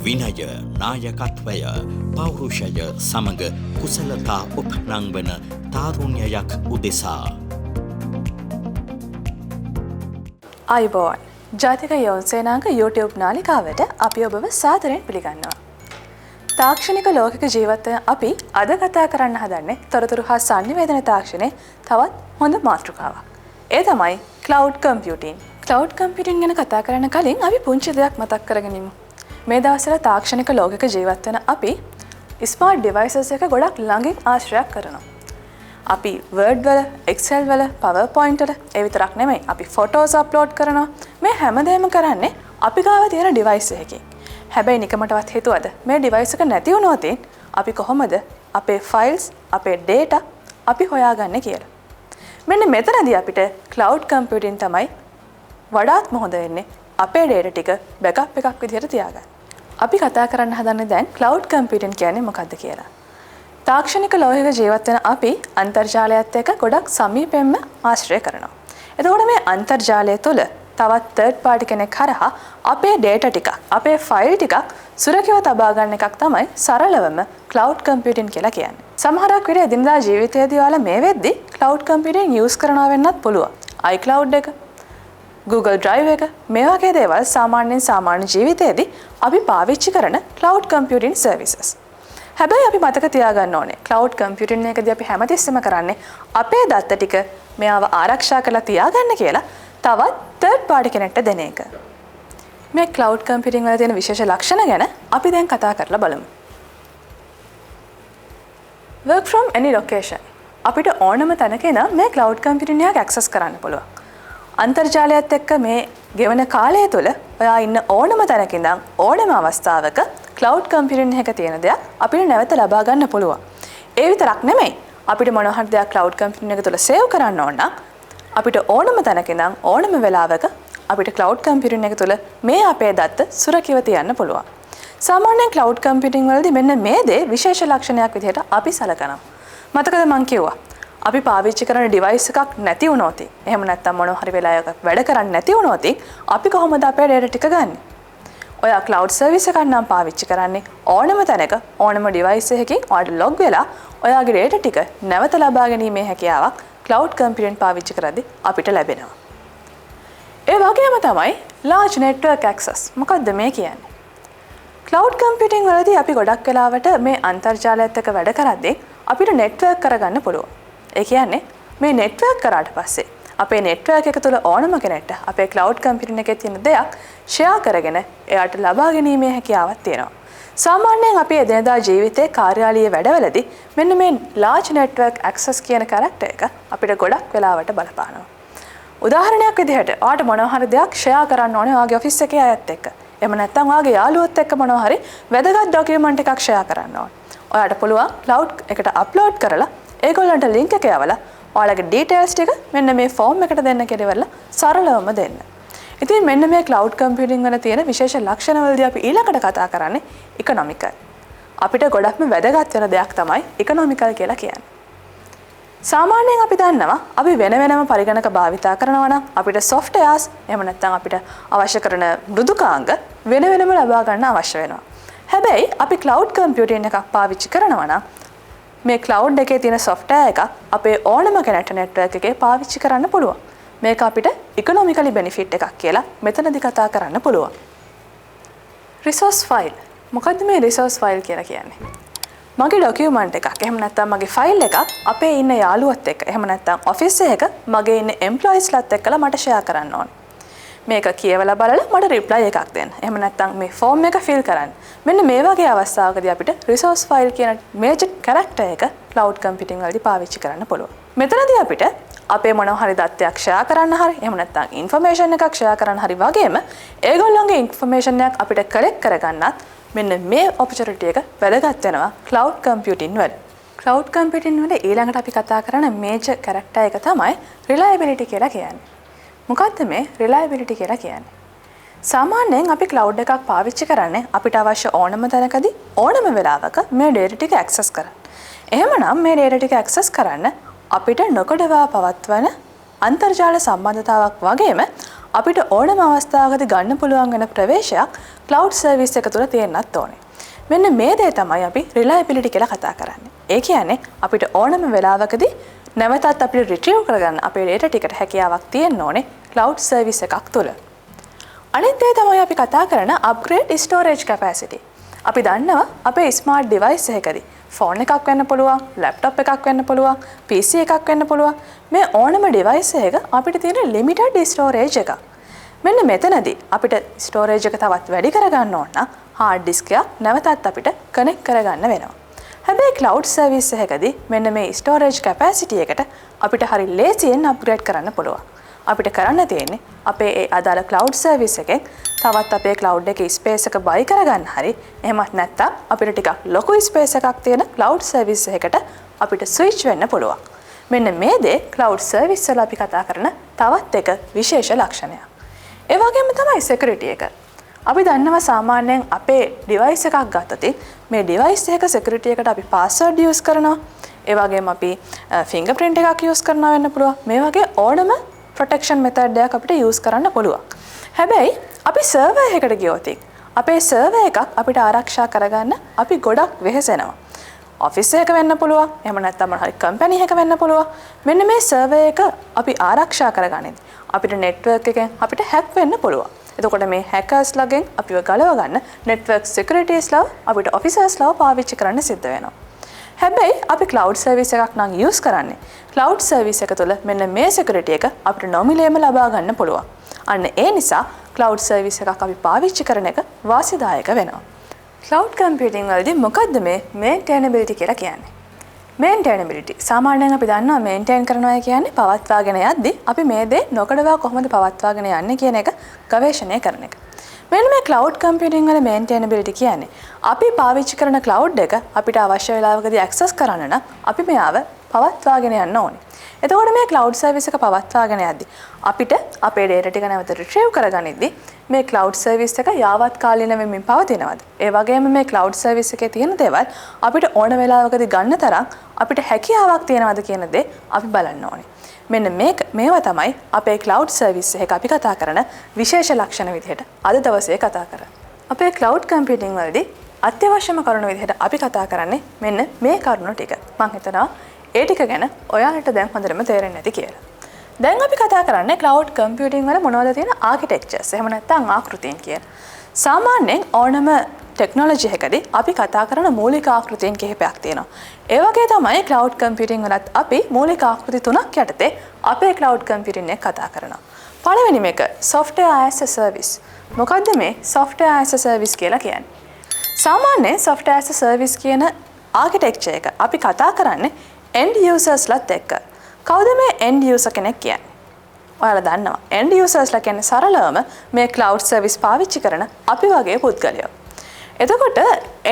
විනය නායකත්වය පෞරුෂය සමඟ කුසලතා උපනංවන තාරුණ්‍යයක් උදෙසා. අයිබෝන් ජාතික යොවුන් සේනාංග YouTube නාලිකාවට අපි ඔබව සාදරයෙන් පිළිගන්නවා. තාක්ෂණික ලෝකික ජීවිතය අපි අද කතා කරන්න හදන්නේ තොරතුරු හා sannivedana තාක්ෂණයේ තවත් හොඳ මාතෘකාවක්. ඒ තමයි cloud computing. cloud computing ගැන කතා කරන්න කලින් අපි පුංචි දෙයක් මතක් කරගනිමු. මේ දවස්වල තාක්ෂණික ලෝකික ජීවත් වෙන අපි ස්මාර්ට් ඩිවයිසස් එක ගොඩක් ළඟින් ආශ්‍රය කරනවා. අපි Word වල, Excel වල, PowerPoint වල ඒ විතරක් නෙමෙයි අපි photos upload කරනවා. මේ හැමදේම කරන්නේ අපි ගාව තියෙන device එකකින්. හැබැයි නිකමටවත් හිතුවද මේ device එක නැති වුණොත් අපි කොහොමද අපේ files, අපේ data අපි හොයාගන්නේ කියලා. මෙන්න මෙතනදී අපිට cloud computing තමයි වඩාත්ම හොඳ වෙන්නේ අපේ data ටික backup එකක් විදිහට තියාගන්න. අපි කතා කරන්න හදන්නේ දැන් cloud computing කියන්නේ මොකක්ද කියලා. තාක්ෂණික ලෝකික ජීවත් වෙන අපි අන්තර්ජාලයත් එක්ක ගොඩක් සමීපෙන්ම ආශ්‍රය කරනවා. එතකොට මේ අන්තර්ජාලය තුළ තවත් third party කෙනෙක් හරහා අපේ data ටිකක්, අපේ file ටිකක් සුරකිතව තබා ගන්න එකක් තමයි සරලවම cloud computing කියලා කියන්නේ. සමහරක් විට එදිනදා ජීවිතයේදී ඔයාලා මේ වෙද්දි cloud computing use කරනවා වෙන්නත් පුළුවන්. iCloud එක, Google Drive එක මේ වගේ දේවල් සාමාන්‍ය ජීවිතයේදී අපි පාවිච්චි කරන cloud computing services. හැබැයි අපි මතක තියාගන්න ඕනේ cloud computing එකදී අපි හැමතිස්සෙම කරන්නේ අපේ දත්ත ටික මෙයාව ආරක්ෂා කරලා තියාගන්න කියලා තවත් third party කෙනෙක්ට දෙන එක. මේ cloud computing වල තියෙන විශේෂ ලක්ෂණ ගැන අපි දැන් කතා කරලා බලමු. Work from any location. අපිට ඕනම තැනක ඉඳන් මේ cloud computing එක access කරන්න පුළුවන්. අන්තර්ජාලයත් එක්ක මේ ගෙවන කාලය තුළ ඔයා ඉන්න ඕනම තැනක ඉඳන් ඕනම අවස්ථාවක cloud computing එක තියෙන දෙයක් අපිට නැවත ලබා ගන්න පුළුවන්. ඒ විතරක් නෙමෙයි අපිට මොනවා හරි දෙයක් cloud computing එක තුළ save කරන්න ඕන නම් අපිට ඕනම තැනක ඉඳන් ඕනම වෙලාවක අපිට cloud computing එක තුළ මේ අපේ දත්ත සුරකිතව තියන්න පුළුවන්. සාමාන්‍යයෙන් cloud computing වලදී මෙන්න මේ දේ විශේෂ ලක්ෂණයක් විදිහට අපි සලකනවා. මතකද මං කිව්වා අපි පාවිච්චි කරන device එකක් නැති වුණොත් එහෙම නැත්නම් මොනවා හරි වෙලාවක වැඩ කරන්නේ නැති වුණොත් අපි කොහොමද අපේ data ටික ගන්නෙ? ඔයා cloud service එකක් නම් පාවිච්චි කරන්නේ ඕනම තැනක ඕනම device එකකින් ඔයාලට log වෙලා ඔයාගේ data ටික නැවත ලබා ගැනීමේ හැකියාවක් cloud computing පාවිච්චි කරද්දී අපිට ලැබෙනවා. ඒ වගේම තමයි large network access. මොකක්ද මේ කියන්නේ? cloud computing වලදී අපි ගොඩක් වෙලාවට මේ අන්තර්ජාලයත් එක්ක වැඩ කරද්දී අපිට network කරගන්න පුළුවන්. ඒ කියන්නේ මේ network කරාට පස්සේ අපේ network එක තුළ ඕනම කෙනෙක්ට අපේ cloud computing එකේ තියෙන දෙයක් share කරගෙන එයාට ලබා ගැනීමේ හැකියාවක් තියෙනවා. සාමාන්‍යයෙන් අපි එදිනදා ජීවිතේ කාර්යාලීය වැඩවලදී මෙන්න මේ large network access කියන character එක අපිට ගොඩක් වෙලාවට බලපානවා. උදාහරණයක් විදිහට ඔයාට මොනවා හරි දෙයක් share කරන්න ඕනේ ඔයාගේ office එකේ අයත් එක්ක. එහෙම නැත්නම් ඔයාගේ යාළුවොත් එක්ක මොනවා හරි වැදගත් document එකක් share කරන්න ඕනේ. ඔයාට පුළුවන් cloud එකට upload කරලා ඒගොල්ලන්ට link එක යවලා ඔයාලගේ details ටික මෙන්න මේ form එකට දෙන්න කියලා සරලවම දෙන්න. ඉතින් මෙන්න මේ cloud computing වල තියෙන විශේෂ ලක්ෂණ වලදී අපි ඊළඟට කතා කරන්නේ economical. අපිට ගොඩක්ම වැදගත් වෙන දෙයක් තමයි economical කියලා කියන්නේ. සාමාන්‍යයෙන් අපි දන්නවා අපි වෙන වෙනම පරිගණක භාවිතා කරනවා නම් අපිට softwares එහෙම නැත්නම් අපිට අවශ්‍ය කරන මෘදුකාංග වෙන වෙනම ලබා ගන්න අවශ්‍ය වෙනවා. හැබැයි අපි cloud computing එකක් පාවිච්චි කරනවා නම් මේ cloud එකේ තියෙන software එක අපේ ඕනම කෙනෙක්ට network එකේ පාවිච්චි කරන්න පුළුවන්. මේක අපිට economically benefit එකක් කියලා මෙතනදී කතා කරන්න පුළුවන්. resource file. මොකද්ද මේ resource file කියලා කියන්නේ? මගේ document එකක් එහෙම නැත්නම් මගේ file එකක් අපේ ඉන්න යාළුවත් එක්ක එහෙම නැත්නම් office එක මගේ ඉන්න employeesලාත් එක්කලා මට share කරන්න ඕනේ. මේක කියවලා බලලා මට reply එකක් දෙන්න. එහෙම නැත්නම් මේ form එක fill කරන්න. මෙන්න මේ වගේ අවස්ථාවකදී අපිට resource file කියන major character එක cloud computing වලදී පාවිච්චි කරන්න පුළුවන්. මෙතනදී අපිට අපේ මොනවා හරි දත්තයක් share කරන්න හරි එහෙම නැත්නම් information එකක් share කරන්න හරි වගේම ඒගොල්ලන්ගේ information එකක් අපිට collect කරගන්නත් මෙන්න මේ opportunity එක වැදගත් වෙනවා cloud computing වල. cloud computing වල ඊළඟට අපි කතා කරන major character එක තමයි reliability කියලා කියන්නේ. මොකක්ද මේ reliability කියලා කියන්නේ? සාමාන්‍යයෙන් අපි cloud එකක් පාවිච්චි කරන්නේ අපිට අවශ්‍ය ඕනම තැනකදී ඕනම වෙලාවක මේ data ටික access කරන්න. එහෙමනම් මේ data ටික access කරන්න අපිට නොකඩවා පවත්වන අන්තර්ජාල සම්බන්ධතාවක් වගේම අපිට ඕනම අවස්ථාවකදී ගන්න පුළුවන් වෙන ප්‍රවේශයක් cloud service එක තුළ තියෙන්නත් ඕනේ. මෙන්න මේ දේ තමයි අපි reliability කියලා කතා කරන්නේ. ඒ කියන්නේ අපිට ඕනම වෙලාවකදී නැවතත් අපිට retrieve කරගන්න අපේ data ටිකට හැකියාවක් තියෙන්න ඕනේ cloud service එකක් තුළ. අනිත් දේ තමයි අපි කතා කරන upgrade storage capacity. අපි දන්නවා අපේ smart device එකකදී ෆෝන් එකක් වෙන්න පුළුවන්, ලැප්ටොප් එකක් වෙන්න පුළුවන්, PC එකක් වෙන්න පුළුවන්. මේ ඕනම device එක අපිට තියෙන limited storage එකක්. මෙන්න මෙතනදී අපිට storage එක තවත් වැඩි කරගන්න ඕන නම් hard disk එකක් නැවතත් අපිට connect කරගන්න වෙනවා. හැබැයි cloud service එකකදී මෙන්න මේ storage capacity එකට අපිට හරි ලේසියෙන් upgrade කරන්න පුළුවන්. අපිට කරන්න තියෙන්නේ අපේ ඒ අදාළ cloud service එකෙන් තවත් අපේ cloud එකේ space එක buy කරගන්න හරි එහෙමත් නැත්නම් අපිට ටිකක් ලොකු space එකක් තියෙන cloud service එකකට අපිට switch වෙන්න පුළුවන්. මෙන්න මේ දේ cloud service වල අපි කතා කරන තවත් එක විශේෂ ලක්ෂණයක්. ඒ වගේම තමයි security එක. අපි දන්නවා සාමාන්‍යයෙන් අපේ device එකක් ගත්තොත් මේ device එක security එකට අපි password use කරනවා. ඒ වගේම අපි fingerprint එකක් use කරනවා වෙන්න පුළුවන්. මේ වගේ ඕනම protection method එකක් අපිට use කරන්න පුළුවන්. හැබැයි අපි server එකකට ගියොත් අපේ server එකක් අපිට ආරක්ෂා කරගන්න අපි ගොඩක් වෙහෙසෙනවා. office එක වෙන්න පුළුවන්. එහෙම නැත්නම් හරි company එකක වෙන්න පුළුවන්. මෙන්න මේ server එක අපි ආරක්ෂා කරගන්නේ අපිට network එකෙන් අපිට hack වෙන්න පුළුවන්. එතකොට මේ hackers ලගෙන් අපිව ගලව ගන්න network securities ලා අපිට officers ලා පාවිච්චි කරන්න සිද්ධ වෙනවා. හැබැයි අපි cloud service එකක් නම් use කරන්නේ. cloud service එක තුළ මෙන්න මේ security එක අපිට නොමිලේම ලබා ගන්න පුළුවන්. අන්න ඒ නිසා cloud service එකක් අපි පාවිච්චි කරන එක වාසිදායක වෙනවා. cloud computing වලදී මොකද්ද මේ maintainability කියලා කියන්නේ? maintainability සාමාන්‍යයෙන් අපි දන්නවා maintain කරනවා කියන්නේ පවත්වාගෙන යද්දී අපි මේ දේ නොකඩවා කොහොමද පවත්වාගෙන යන්නේ කියන එක ගවේෂණය කරන එක. මෙන්න මේ cloud computing වල maintainability කියන්නේ අපි පාවිච්චි කරන cloud එක අපිට අවශ්‍ය වෙලාවකදී access කරන්න නම් අපි මෙයාව පවත්වාගෙන යන්න ඕනේ. එතකොට මේ cloud service එක පවත්වාගෙන යද්දී අපිට අපේ data ටික නැවත retrieve කරගනිද්දී මේ cloud service එක යාවත් කාලීන වෙමින් පවතිනවද? ඒ වගේම මේ cloud service එකේ තියෙන දේවල් අපිට ඕන වෙලාවකදී ගන්න තරම් අපිට හැකියාවක් තියෙනවද කියන දේ අපි බලන්න ඕනේ. මෙන්න මේවා තමයි අපේ cloud service එක අපි කතා කරන විශේෂ ලක්ෂණ විදිහට අද දවසේ කතා කරන්නේ. අපේ cloud computing වලදී අත්‍යවශ්‍යම කරුණු විදිහට අපි කතා කරන්නේ මෙන්න මේ කරුණු ටික. මම හිතනවා ඒ ටික ගැන ඔයාලට දැන් හොඳටම තේරෙන්නේ නැති කියලා. දැන් අපි කතා කරන්නේ cloud computing වල මොනවද තියෙන architectures එහෙම නැත්නම් ආකෘතීන් කියන. සාමාන්‍යයෙන් ඕනම ටෙක්නොලොජි එකකදී අපි කතා කරන මූලික ආකෘතීන් කිහිපයක් තියෙනවා. ඒ වගේ තමයි cloud computing වලත් අපි මූලික ආකෘති තුනක් යටතේ අපේ cloud computing එක කතා කරනවා. පළවෙනි මේක software as a service. මොකද්ද මේ software as a service කියලා කියන්නේ? සාමාන්‍යයෙන් software as a service කියන architecture එක අපි කතා කරන්නේ end users ලත් එක්ක. කවුද මේ end user කෙනෙක් කියන්නේ? ඔයාලා දන්නවා. end users ලා කියන්නේ සරලවම මේ cloud service පාවිච්චි කරන අපි වගේ පුද්ගලයෝ. එතකොට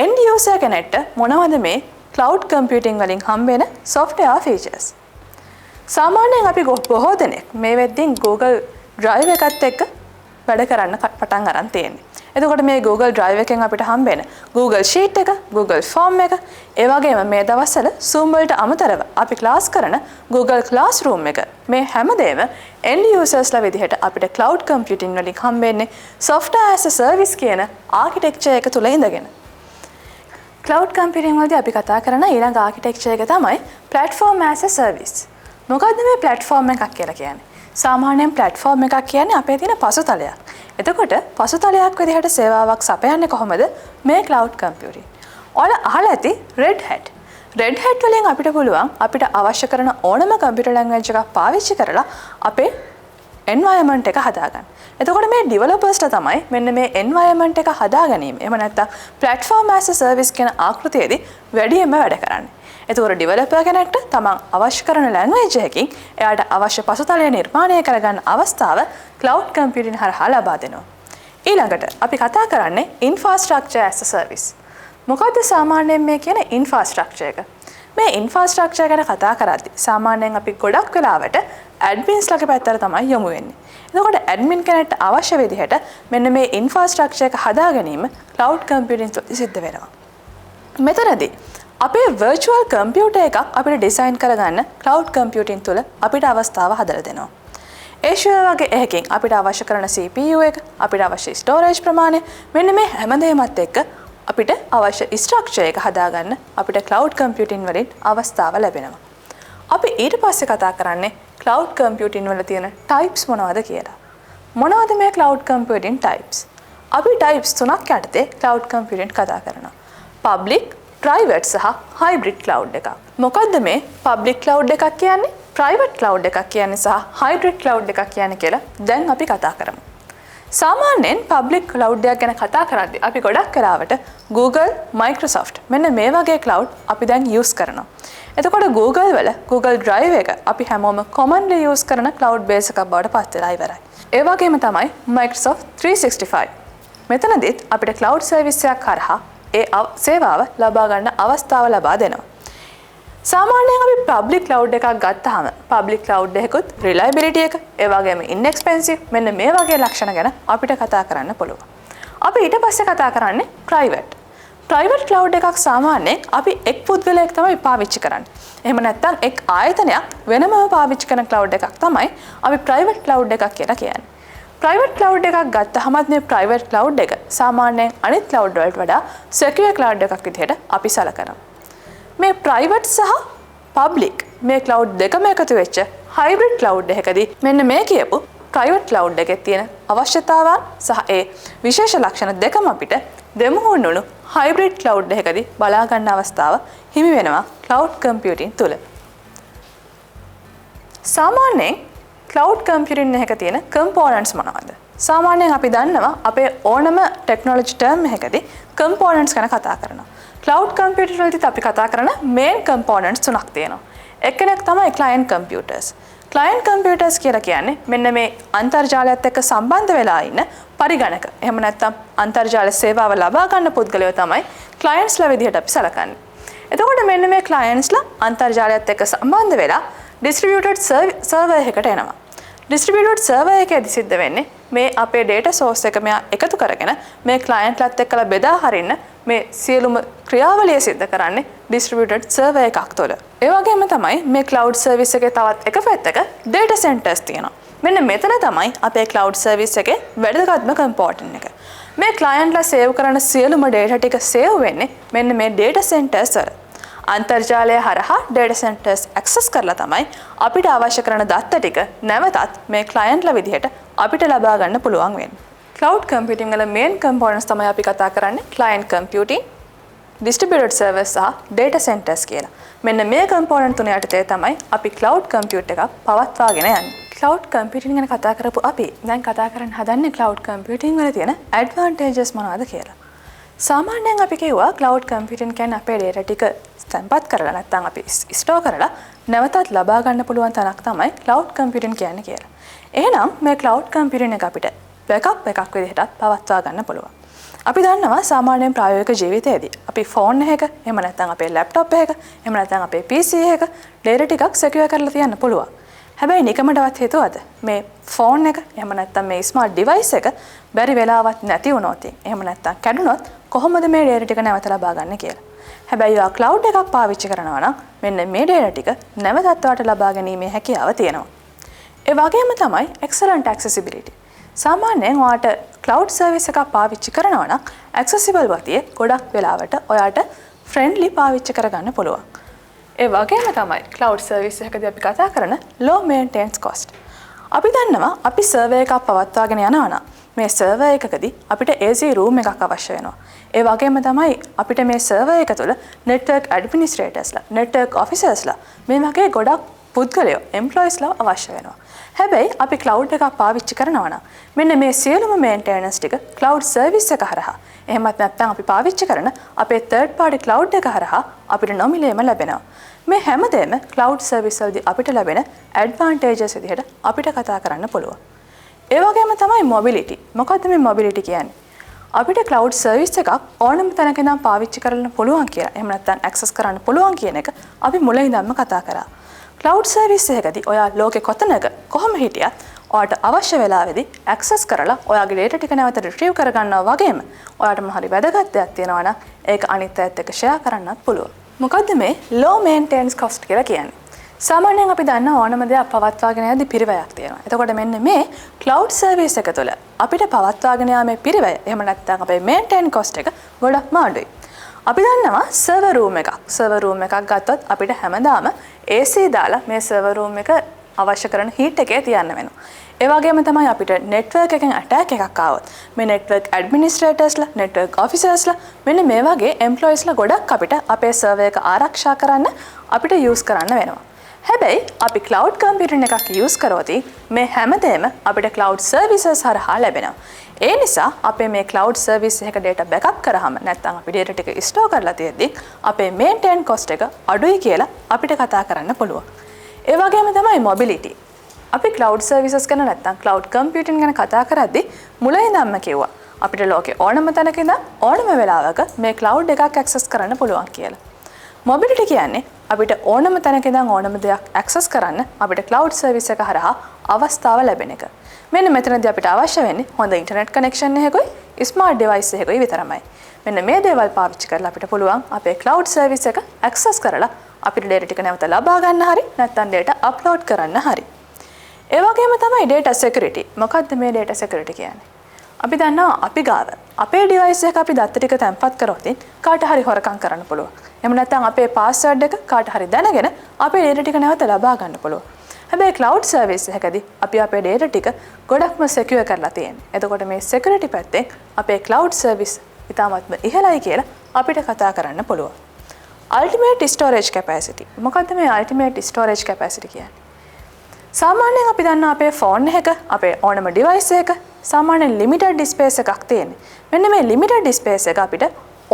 end user කෙනෙක්ට මොනවද මේ cloud computing වලින් හම්බෙන software features? සාමාන්‍යයෙන් අපි බොහෝ දෙනෙක් මේ වෙද්දී Google Drive එකත් එක්ක වැඩ කරන්න පටන් අරන් තියෙන්නේ. එතකොට මේ Google Drive එකෙන් අපිට හම්බෙන Google Sheet එක, Google Form එක, ඒ වගේම මේ දවස්වල Zoom වලට අමතරව අපි ක්ලාස් කරන Google Classroom එක මේ හැමදේම end users ලා විදිහට අපිට cloud computing වලින් හම්බෙන්නේ software as a service කියන architecture එක තුල ඉඳගෙන. cloud computing වලදී අපි කතා කරන ඊළඟ architecture එක තමයි platform as a service. මොකද්ද මේ platform එකක් කියලා කියන්නේ? සාමාන්‍යයෙන් platform එකක් කියන්නේ අපේ තියෙන පසුතලයක්. එතකොට පසුතලයක් විදිහට සේවාවක් සපයන්නේ කොහොමද මේ cloud computing? ඔයාලා අහලා ඇති Red Hat. Red Hat වලින් අපිට පුළුවන් අපිට අවශ්‍ය කරන ඕනම computer language එකක් පාවිච්චි කරලා අපේ environment එක හදාගන්න. එතකොට මේ developers ලා තමයි මෙන්න මේ environment එක හදා ගැනීම. එහෙම නැත්නම් platform as a service කියන ආකෘතියේදී වැඩියෙන්ම වැඩ කරන්නේ. එතකොට developer කෙනෙක්ට තමන් අවශ්‍ය කරන language එකකින් එයාට අවශ්‍ය පසුතලය නිර්මාණය කරගන්න අවස්ථාව cloud computing හරහා ලබා දෙනවා. ඊළඟට අපි කතා කරන්නේ infrastructure as a service. මොකද්ද සාමාන්‍යයෙන් මේ කියන infrastructure එක? මේ infrastructure ගැන කතා කරද්දී සාමාන්‍යයෙන් අපි ගොඩක් වෙලාවට admins ලගේ පැත්තට තමයි යොමු වෙන්නේ. එතකොට admin කෙනෙක්ට අවශ්‍ය විදිහට මෙන්න මේ infrastructure එක හදා ගැනීම cloud computing තුළ සිද්ධ වෙනවා. මෙතනදී අපේ virtual computer එකක් අපිට design කරගන්න cloud computing තුළ අපිට අවස්ථාව හදලා දෙනවා. ඒ ෂෙයා වගේ එකකින් අපිට අවශ්‍ය කරන CPU එක, අපිට අවශ්‍ය ස්ටෝරේජ් ප්‍රමාණය මෙන්න මේ හැමදේමත් එක්ක අපිට අවශ්‍ය ස්ට්‍රක්චර් එක හදාගන්න අපිට ක්ලවුඩ් කම්පියුටින් වලින් අවස්ථාව ලැබෙනවා. අපි ඊට පස්සේ කතා කරන්නේ ක්ලවුඩ් කම්පියුටින් වල තියෙන ටයිප්ස් මොනවද කියලා. මොනවද මේ ක්ලවුඩ් කම්පියුටින් ටයිප්ස්? අපි ටයිප්ස් තුනක් යටතේ ක්ලවුඩ් කම්පියුටින් කතා කරනවා. පබ්ලික්, ප්‍රයිවට් සහ හයිබ්‍රිඩ් ක්ලවුඩ් එකක්. මොකද්ද මේ පබ්ලික් ක්ලවුඩ් එකක් කියන්නේ? ප්‍රයිවට් ක්ලවුඩ් එකක් කියන්නේ සහ හයිබ්‍රිඩ් ක්ලවුඩ් එකක් කියන්නේ කියලා දැන් අපි කතා කරමු. සාමාන්‍යයෙන් පබ්ලික් ක්ලවුඩ් එකක් ගැන කතා කරද්දී අපි ගොඩක් වෙලාවට Google, Microsoft මෙන්න මේ වගේ ක්ලවුඩ් අපි දැන් යූස් කරනවා. එතකොට Google වල Google Drive එක අපි හැමෝම commonly use කරන cloud base එකක් බවට පත් වෙලා ඉවරයි. ඒ වගේම තමයි Microsoft 365. මෙතනදිත් අපිට cloud service එකක් කරහා ඒ සේවාව ලබා ගන්න අවස්ථාව ලබා දෙනවා. සාමාන්‍යයෙන් අපි public cloud එකක් ගත්තාම public cloud එකකුත් reliability එක, ඒ වගේම inexpensive මෙන්න මේ වගේ ලක්ෂණ ගැන අපිට කතා කරන්න පුළුවන්. අපි ඊට පස්සේ කතා කරන්නේ private. ප්‍රයිවට් ක්ලවුඩ් එකක් සාමාන්‍යයෙන් අපි එක් පුද්ගලයෙක් තමයි පාවිච්චි කරන්නේ. එහෙම නැත්නම් එක් ආයතනයක් වෙනමම පාවිච්චි කරන ක්ලවුඩ් එකක් තමයි අපි ප්‍රයිවට් ක්ලවුඩ් එකක් කියලා කියන්නේ. ප්‍රයිවට් ක්ලවුඩ් එකක් ගත්තහමත් මේ ප්‍රයිවට් ක්ලවුඩ් එක සාමාන්‍යයෙන් අනිත් ක්ලවුඩ් වලට වඩා සිකියුර් ක්ලවුඩ් එකක් විදිහට අපි සලකනවා. මේ ප්‍රයිවට් සහ පබ්ලික් මේ ක්ලවුඩ් දෙකම එකතු වෙච්ච හයිබ්‍රිඩ් ක්ලවුඩ් එකකදී මෙන්න මේ කියපු ප්‍රයිවට් ක්ලවුඩ් එකේ තියෙන අවශ්‍යතාවන් සහ ඒ විශේෂ ලක්ෂණ දෙකම අපිට දෙමුහුණුණු හයිබ්‍රිඩ් ක්ලවුඩ් එකකදී බලා ගන්න අවස්ථාව හිමි වෙනවා ක්ලවුඩ් කම්පියුටින් තුල. සාමාන්‍යයෙන් ක්ලවුඩ් කම්පියුටින් එකක තියෙන කම්පෝනන්ට්ස් මොනවද? සාමාන්‍යයෙන් අපි දන්නවා අපේ ඕනම ටෙක්නොලොජි ටර්ම් එකකදී කම්පෝනන්ට්ස් ගැන කතා කරනවා. ක්ලවුඩ් කම්පියුටර් වලදී අපි කතා කරන මේන් කම්පෝනන්ට්ස් තුනක් තියෙනවා. එක්කෙනෙක් තමයි ක්ලයන්ට් කම්පියුටර්ස්. ක්ලයන්ට් කම්පියුටර්ස් කියලා කියන්නේ මෙන්න මේ අන්තර්ජාලයත් එක්ක සම්බන්ධ වෙලා ඉන්න පරිගණක. එහෙම නැත්නම් අන්තර්ජාල සේවාව ලබා ගන්න පුද්ගලයෝ තමයි ක්ලයන්ට්ස්ලා විදිහට අපි සලකන්නේ. එතකොට මෙන්න මේ ක්ලයන්ට්ස්ලා අන්තර්ජාලයත් එක්ක සම්බන්ධ වෙලා ඩිස්ට්‍රිබියුටඩ් සර්වර් එකකට එනවා. ඩිස්ට්‍රිබියුටඩ් සර්වර් එකේදී සිද්ධ වෙන්නේ මේ අපේ data source එක මෙයා එකතු කරගෙන මේ ක්ලයන්ට්ලාත් එක්කලා බෙදා හරින්න මේ සියලුම ක්‍රියාවලිය සිද්ධ කරන්නේ ඩිස්ට්‍රිබියුටඩ් සර්වර් එකක් තුළ. ඒ වගේම තමයි මේ ක්ලවුඩ් සර්විස් එකේ තවත් එක පැත්තක data centers තියෙනවා. මෙන්න මෙතන තමයි අපේ ක්ලවුඩ් සර්විස් එකේ වැදගත්ම කම්පෝනන්ට් එක. මේ ක්ලයන්ට්ලා සේව් කරන සියලුම data ටික සේව් වෙන්නේ මෙන්න මේ data centers වල. අන්තර්ජාලය හරහා data centers access කරලා තමයි අපිට අවශ්‍ය කරන දත්ත ටික නැවතත් මේ ක්ලයන්ට්ලා විදිහට අපිට ලබා ගන්න පුළුවන් වෙන්නේ. ක්ලවුඩ් කම්පියුටින් වල මේන් කම්පෝනන්ට්ස් තමයි අපි කතා කරන්නේ ක්ලයන්ට් කම්පියුටින්, ඩිස්ට්‍රිබියුටඩ් සර්වර්ස් සහ data centers කියලා. මෙන්න මේ කම්පෝනන්ට් තුන යටතේ තමයි අපි ක්ලවුඩ් කම්පියුට් එකක් පවත්වාගෙන යන්නේ. ක්ලවුඩ් කම්පියුටින් ගැන කතා කරපු අපි දැන් කතා කරන්න හදන්නේ ක්ලවුඩ් කම්පියුටින් වල තියෙන ඇඩ්වාන්ටේජස් මොනවද කියලා. සාමාන්‍යයෙන් අපි කියුවා ක්ලවුඩ් කම්පියුටින් කියන්නේ අපේ data ටික තැන්පත් කරලා නැත්නම් අපි ස්ටෝර් කරලා නැවතත් ලබා ගන්න පුළුවන් තැනක් තමයි ක්ලවුඩ් කම්පියුටින් කියන්නේ කියලා. එහෙනම් මේ ක්ලවුඩ් කම්පියුටින් එක අපිට බෑකප් එකක් විදිහටත් පවත්වා ගන්න පුළුවන්. අපි දන්නවා සාමාන්‍යයෙන් ප්‍රායෝගික ජීවිතයේදී අපි ෆෝන් එක, එහෙම නැත්නම් අපේ ලැප්ටොප් එක, එහෙම නැත්නම් අපේ PC එක data ටිකක් secure කරලා තියන්න පුළුවන්. හැබැයි නිකමටවත් හේතුවද මේ ෆෝන් එක, එහෙම නැත්නම් මේ ස්මාර්ට් ඩිවයිස් එක බැරි වෙලාවක් නැති වුණොත්, එහෙම නැත්නම් කැඩුනොත් කොහොමද මේ data ටික නැවත ලබා ගන්න කියලා. හැබැයි ඔයා ක්ලවුඩ් එකක් පාවිච්චි කරනවා නම් මෙන්න මේ data ටික නැවතත් ඔයාලට ලබා ගැනීමේ හැකියාව තියෙනවා. ඒ වගේම තමයි excellent accessibility. සාමාන්‍යයෙන් ඔයාට ක්ලවුඩ් සර්විස් එකක් පාවිච්චි කරනවා නම් accessible වතිය ගොඩක් වෙලාවට ඔයාට friendly පාවිච්චි කරගන්න පුළුවන්. ඒ වගේම තමයි ක්ලවුඩ් සර්විස් එකකදී අපි කතා කරන low maintenance cost. අපි දන්නවා අපි සර්වර් එකක් පවත්වාගෙන යනවා නම් මේ සර්වර් එකකදී අපිට AC room එකක් අවශ්‍ය වෙනවා. ඒ වගේම තමයි අපිට මේ සර්වර් එක තුළ network administratorsලා, network officersලා මේ වගේ ගොඩක් පුද්ගලයෝ employeesලා අවශ්‍ය වෙනවා. හැබැයි අපි cloud එකක් පාවිච්චි කරනවා නම් මෙන්න මේ සියලුම maintenance ටික cloud service එක හරහා, එහෙමත් නැත්නම් අපි පාවිච්චි කරන අපේ third party cloud එක හරහා අපිට නොමිලේම ලැබෙනවා. මේ හැමදේම cloud service වලදී අපිට ලැබෙන advantages විදිහට අපිට කතා කරන්න පුළුවන්. ඒ වගේම තමයි mobility. මොකද්ද මේ mobility කියන්නේ? අපිට cloud service එකක් ඕනම තැනක ඉඳන් පාවිච්චි කරන්න පුළුවන් කියලා. එහෙම නැත්නම් access කරන්න පුළුවන් කියන එක අපි මුලින් ඉඳන්ම කතා කරා. cloud service එකකදී ඔයා ලෝකේ කොතනක කොහොම හිටියත් ඔයාට අවශ්‍ය වෙලාවෙදී access කරලා ඔයාගේ data ටික නැවත retrieve කරගන්නවා වගේම ඔයාට මොන හරි වැදගත් දෙයක් තියෙනවා නම් ඒක අනිත් අයත් එක්ක share කරන්නත් පුළුවන්. මොකද්ද මේ low maintenance cost කියලා කියන්නේ? සාමාන්‍යයෙන් අපි දන්න ඕනම දෙයක් පවත්වාගෙන යද්දී පිරිවැයක් තියෙනවා. එතකොට මෙන්න මේ cloud service එක තුළ අපිට පවත්වාගෙන යාමේ පිරිවැය එහෙම නැත්නම් අපේ maintain cost එක ගොඩක්ම අඩුයි. අපි දන්නවා server room එකක්. server room එකක් ගත්තොත් අපිට හැමදාම AC දාලා මේ server room එක අවශ්‍ය කරන heat එකේ තියන්න වෙනවා. ඒ වගේම තමයි අපිට network එකෙන් attack එකක් ආවොත් මේ network administratorsලා, network officersලා මෙන්න මේ වගේ employeesලා ගොඩක් අපිට අපේ server එක ආරක්ෂා කරන්න අපිට use කරන්න වෙනවා. හැබැයි අපි cloud computing එකක් use කරොත් මේ හැමදේම අපිට cloud services හරහා ලැබෙනවා. ඒ නිසා අපේ මේ cloud service එක data backup කරාම නැත්නම් අපි data ටික store කරලා තියෙද්දි අපේ maintain cost එක අඩුයි කියලා අපිට කතා කරන්න පුළුවන්. ඒ වගේම තමයි mobility. අපි cloud services ගැන නැත්නම් cloud computing ගැන කතා කරද්දී මුලින් ඉඳන්ම කිව්වා අපිට ලෝකේ ඕනම තැනක ඉඳන් ඕනම වෙලාවක මේ cloud එකක් access කරන්න පුළුවන් කියලා. mobility කියන්නේ අපිට ඕනම තැනක ඉඳන් ඕනම දෙයක් access කරන්න අපිට cloud service එක හරහා අවස්ථාව ලැබෙන එක. මෙන්න මෙතනදී අපිට අවශ්‍ය වෙන්නේ හොඳ internet connection එකකුයි smart device එකකුයි විතරමයි. මෙන්න මේ දේවල් පාවිච්චි කරලා අපිට පුළුවන් අපේ cloud service එක access කරලා අපිට data ටික නැවත ලබා ගන්න හරි නැත්නම් data upload කරන්න හරි. ඒ වගේම තමයි data security. මොකක්ද මේ data security කියන්නේ? අපි දන්නවා අපි ගාව අපේ device එක අපි දත්ත ටික තැන්පත් කරොත් කාට හරි හොරකම් කරන්න පුළුවන්. එහෙම නැත්නම් අපේ password එක කාට හරි දැනගෙන අපේ data ටික නැවත ලබා ගන්න පුළුවන්. හැබැයි cloud service එකකදී අපි අපේ data ටික ගොඩක්ම secure කරලා තියෙනවා. එතකොට මේ security පැත්තෙන් අපේ cloud service ඉතාමත්ම ඉහළයි කියලා අපිට කතා කරන්න පුළුවන්. ultimate storage capacity. මොකක්ද මේ ultimate storage capacity කියන්නේ? සාමාන්‍යයෙන් අපි දන්න අපේ ෆෝන් එක අපේ ඕනම ඩිවයිස් එක සාමාන්‍යයෙන් ලිමිටඩ් ස්පේස් එකක් තියෙන්නේ. මෙන්න මේ ලිමිටඩ් ස්පේස් එක අපිට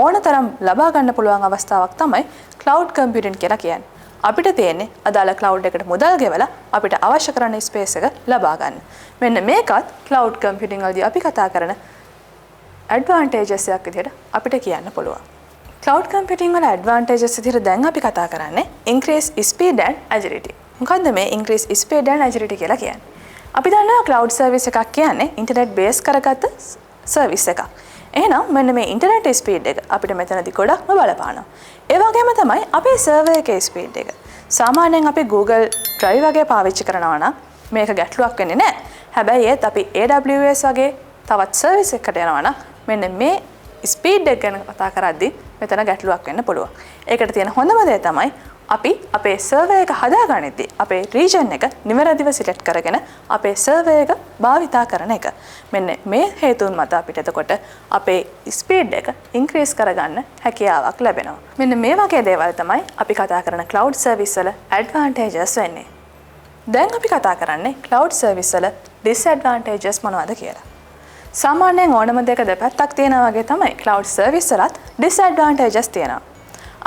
ඕන තරම් ලබා ගන්න පුළුවන් අවස්ථාවක් තමයි cloud computing කියලා කියන්නේ. අපිට තියෙන්නේ අදාළ cloud එකට මුදල් ගෙවලා අපිට අවශ්‍ය කරන ස්පේස් එක ලබා ගන්න. මෙන්න මේකත් cloud computing වලදී අපි කතා කරන advantages එකක් විදිහට අපිට කියන්න පුළුවන්. cloud computing වල advantages විදිහට දැන් අපි කතා කරන්නේ increase speed and agility. මොකද්ද මේ increase speed and agility කියලා කියන්නේ? අපි දන්නවා cloud service එකක් කියන්නේ internet base කරගත්ත service එකක්. එහෙනම් මෙන්න මේ internet speed එක අපිට මෙතනදී ගොඩක්ම බලපානවා. ඒ වගේම තමයි අපේ server එකේ speed එක. සාමාන්‍යයෙන් අපි Google Drive වගේ පාවිච්චි කරනවා නම් මේක ගැටලුවක් වෙන්නේ නැහැ. හැබැයි ඒත් අපි AWS වගේ තවත් service එකකට යනවා නම් මෙන්න මේ speed එක ගැන කතා කරද්දී මෙතන ගැටලුවක් වෙන්න පුළුවන්. ඒකට තියෙන හොඳම දේ තමයි අපි අපේ server එක හදාගනිද්දී අපේ region එක නිවැරදිව select කරගෙන අපේ server එක භාවිතා කරන එක. මෙන්න මේ හේතුන් මත අපිට එතකොට අපේ speed එක increase කරගන්න හැකියාවක් ලැබෙනවා. මෙන්න මේ වගේ දේවල් තමයි අපි කතා කරන cloud service වල advantages වෙන්නේ. දැන් අපි කතා කරන්නේ cloud service වල disadvantages මොනවද කියලා. සාමාන්‍යයෙන් ඕනම දෙයක දෙපැත්තක් තියෙනවා වගේ තමයි cloud service වලත් disadvantages තියෙනවා.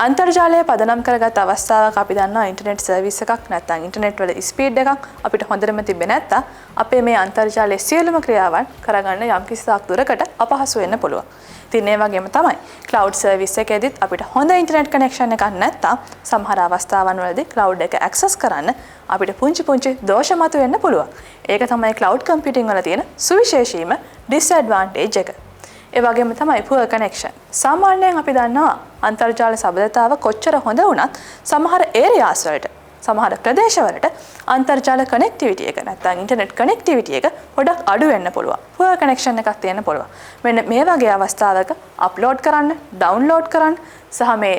අන්තර්ජාලය පදනම් කරගත් අවස්ථාවක අපි දන්නවා ඉන්ටර්නෙට් සර්විස් එකක් නැත්නම් ඉන්ටර්නෙට් වල ස්පීඩ් එකක් අපිට හොඳටම තිබෙන්නේ නැත්නම් අපේ මේ අන්තර්ජාලයේ සියලුම ක්‍රියාවන් කරගන්න යම්කිසි දුරකට අපහසු වෙන්න පුළුවන්. ඉතින් ඒ වගේම තමයි cloud service එකේදීත් අපිට හොඳ ඉන්ටර්නෙට් කනෙක්ෂන් එකක් නැත්නම් සමහර අවස්ථාවන් වලදී cloud එක access කරන්න අපිට පුංචි දෝෂ මතුවෙන්න පුළුවන්. ඒක තමයි cloud computing වල තියෙන සුවිශේෂීම disadvantage එක. ඒ වගේම තමයි poor connection. සාමාන්‍යයෙන් අපි දන්නවා අන්තර්ජාල සබඳතාව කොච්චර හොඳ වුණත් සමහර areas වලට සමහර ප්‍රදේශ වලට අන්තර්ජාල connectivity එක නැත්නම් internet connectivity එක පොඩක් අඩු වෙන්න පුළුවන්. poor connection එකක් තියෙන්න පුළුවන්. මෙන්න මේ වගේ අවස්ථාවක upload කරන්න, download කරන්න සහ මේ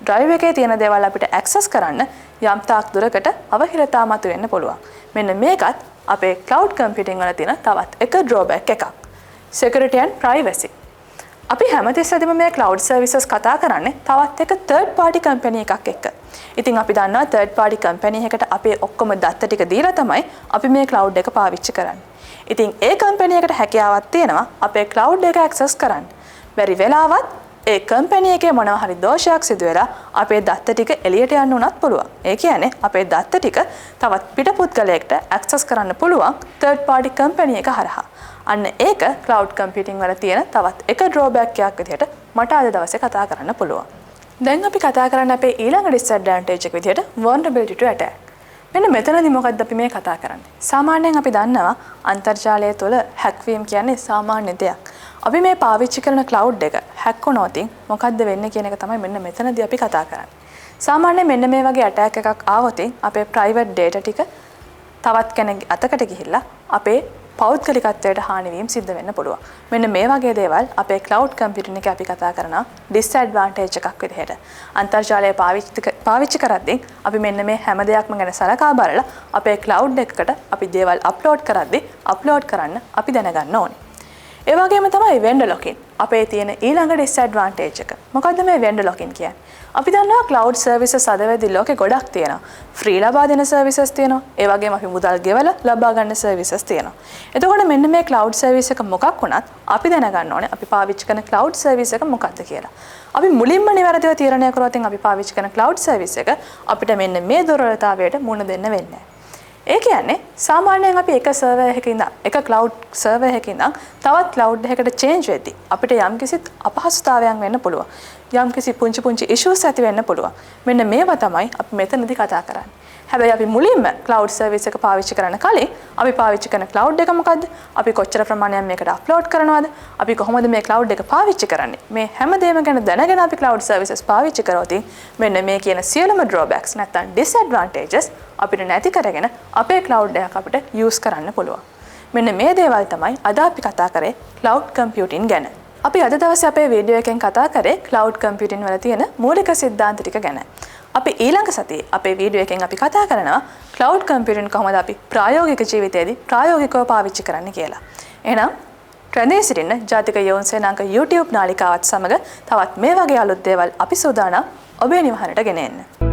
drive එකේ තියෙන දේවල් අපිට access කරන්න යම් තාක් දුරකට අවහිරතා මතුවෙන්න පුළුවන්. මෙන්න මේකත් අපේ cloud computing වල තියෙන තවත් එක drawback එකක්. security and privacy. අපි හැමතිස්සෙදිම මේ cloud services කතා කරන්නේ තවත් එක third party company එකක් එක්ක. ඉතින් අපි දන්නවා third party company එකකට අපේ ඔක්කොම දත්ත ටික දීලා තමයි අපි මේ cloud එක පාවිච්චි කරන්නේ. ඉතින් ඒ company එකට හැකියාවක් තියෙනවා අපේ cloud එක access කරන්න. බැරි වෙලාවත් ඒ company එකේ මොනවා හරි දෝෂයක් සිදු වෙලා අපේ දත්ත ටික එළියට යන්න උනත් පුළුවන්. ඒ කියන්නේ අපේ දත්ත ටික තවත් පිටපුද්ගලයෙක්ට access කරන්න පුළුවන් third party company එක හරහා. අන්න ඒක cloud computing වල තියෙන තවත් එක drawback එකක් විදිහට මට අද දවසේ කතා කරන්න පුළුවන්. දැන් අපි කතා කරන්නේ අපේ ඊළඟ disadvantage එක විදිහට vulnerability to attack. මෙන්න මෙතනදී මොකක්ද අපි මේ කතා කරන්නේ? සාමාන්‍යයෙන් අපි දන්නවා අන්තර්ජාලය තුළ hack වීම කියන්නේ සාමාන්‍ය දෙයක්. අපි මේ පාවිච්චි කරන cloud එක hack වුණොත් මොකක්ද වෙන්නේ කියන එක තමයි මෙන්න මෙතනදී අපි කතා කරන්නේ. සාමාන්‍යයෙන් මෙන්න මේ වගේ ඇටැක් එකක් ආවොත් අපේ ප්‍රයිවට් data ටික තවත් කෙනෙක්ගේ අතකට ගිහිල්ලා අපේ පෞද්ගලිකත්වයට හානි වීම සිද්ධ වෙන්න පුළුවන්. මෙන්න මේ වගේ දේවල් අපේ cloud computing එකේ අපි කතා කරන disadvantage එකක් විදිහට. අන්තර්ජාලය පාවිච්චි කරද්දී අපි මෙන්න මේ හැම දෙයක්ම ගැන සලකා බලලා අපේ cloud එකකට අපි දේවල් upload කරද්දී upload කරන්න අපි දැනගන්න ඕනේ. ඒ වගේම තමයි vendor lock-in. අපේ තියෙන ඊළඟ disadvantage එක. මොකද්ද මේ vendor lock-in කියන්නේ? අපි දන්නවා cloud services අද වෙද්දී ලෝකේ ගොඩක් තියෙනවා. free ලබා දෙන services තියෙනවා. ඒ වගේම අපි මුදල් ගෙවලා ලබා ගන්න services තියෙනවා. එතකොට මෙන්න මේ cloud service එක මොකක් වුණත් අපි දැනගන්න ඕනේ අපි පාවිච්චි කරන cloud service එක මොකක්ද කියලා. අපි මුලින්ම නිවැරදිව තීරණය කරොත් අපි පාවිච්චි කරන cloud service එක අපිට මෙන්න මේ දුර්වලතාවයට මුහුණ දෙන්න වෙන්නේ. ඒ කියන්නේ සාමාන්‍යයෙන් අපි එක සර්වර් එකක ඉඳන් එක cloud server එකක ඉඳන් තවත් cloud එකකට change වෙද්දී අපිට යම්කිසි අපහසුතාවයක් වෙන්න පුළුවන්. යම්කිසි පුංචි issues ඇති වෙන්න පුළුවන්. මෙන්න මේවා තමයි අපි මෙතනදී කතා කරන්නේ. හැබැයි අපි මුලින්ම cloud service එක පාවිච්චි කරන කලින් අපි පාවිච්චි කරන cloud එක මොකද්ද? අපි කොච්චර ප්‍රමාණයක් මේකට upload කරනවද? අපි කොහොමද මේ cloud එක පාවිච්චි කරන්නේ? මේ හැමදේම ගැන දැනගෙන අපි cloud services පාවිච්චි කරොත් මෙන්න මේ කියන සියලුම drawbacks නැත්නම් disadvantages අපිට නැති කරගෙන අපේ cloud එකක් අපිට use කරන්න පුළුවන්. මෙන්න මේ දේවල් තමයි අද අපි කතා කරේ cloud computing ගැන. අපි අද දවසේ අපේ වීඩියෝ එකෙන් කතා කරේ cloud computing වල තියෙන මූලික સિદ્ધාන්ත ටික ගැන. අපි ඊළඟ සතියේ අපේ වීඩියෝ එකෙන් අපි කතා කරනවා cloud computing කොහොමද අපි ප්‍රායෝගික ජීවිතයේදී ප්‍රායෝගිකව පාවිච්චි කරන්න කියලා. එහෙනම් රැඳී සිටින්න ජාතික යොවුන් සේනාංක YouTube නාලිකාවත් සමග තවත් මේ වගේ අලුත් දේවල් අපි සූදානම් ඔබේ නිවහනට ගෙන එන්න.